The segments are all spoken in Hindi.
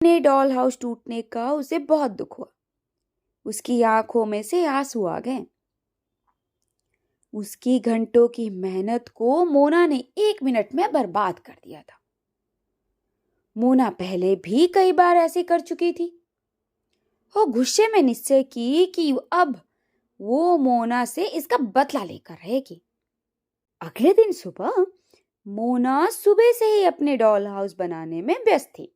अपने डॉल हाउस टूटने का उसे बहुत दुख हुआ। उसकी आंखों में से आंसू आ गए। उसकी घंटों की मेहनत को मोना ने 1 मिनट में बर्बाद कर दिया था। मोना पहले भी कई बार ऐसे कर चुकी थी। वो गुस्से में निश्चय की कि अब वो मोना से इसका बदला लेकर रहेगी। अगले दिन सुबह मोना सुबह से ही अपने डॉल हाउस बनाने में व्यस्त थी।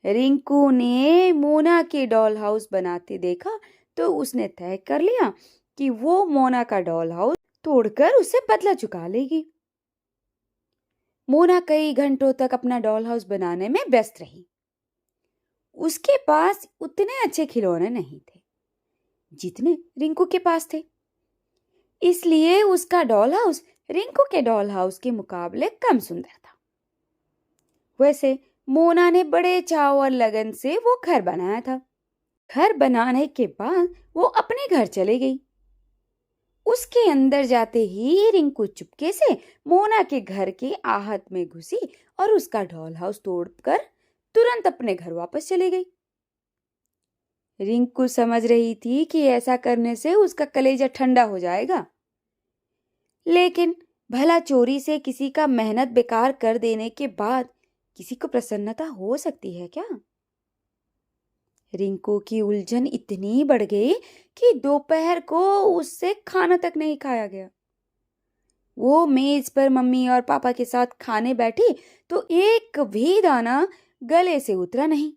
रिंकू ने मोना के डॉल हाउस बनाते देखा तो उसने तय कर लिया कि वो मोना का डॉल हाउस तोड़कर उससे बदला चुका लेगी। मोना कई घंटों तक अपना डॉल हाउस बनाने में व्यस्त रही। उसके पास उतने अच्छे खिलौने नहीं थे जितने रिंकू के पास थे, इसलिए उसका डॉल हाउस रिंकू के डॉल हाउस के मुकाबले कम सुंदर था। वैसे मोना ने बड़े चाव और लगन से वो घर बनाया था। घर बनाने के बाद वो अपने घर चले गई। उसके अंदर जाते ही रिंकू चुपके से मोना के घर के आहत में घुसी और उसका डॉल हाउस तोड़कर तुरंत अपने घर वापस चली गई। रिंकू समझ रही थी कि ऐसा करने से उसका कलेजा ठंडा हो जाएगा, लेकिन भला चोरी से किसी का मेहनत बेकार कर देने के बाद किसी को प्रसन्नता हो सकती है क्या? रिंकू की उलझन इतनी बढ़ गई कि दोपहर को उससे खाना तक नहीं खाया गया। वो मेज पर मम्मी और पापा के साथ खाने बैठी तो एक भी दाना गले से उतरा नहीं।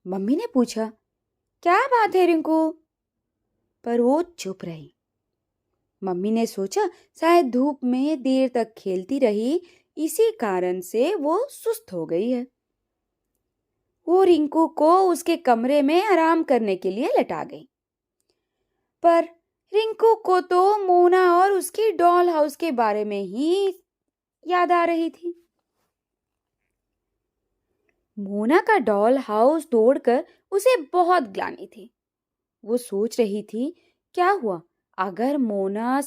मम्मी ने पूछा, क्या बात है रिंकू? पर वो चुप रही। मम्मी ने सोचा शायद धूप में देर तक खेलती रही, इसी कारण से वो सुस्त हो गई है। वो रिंकू को उसके कमरे में आराम करने के लिए लटा गई। पर रिंकू को तो मोना और उसकी डॉल हाउस के बारे में ही याद आ रही थी। मोना का डॉल हाउस तोड़कर उसे बहुत ग्लानि थी। वो सोच रही थी, क्या हुआ अगर मोना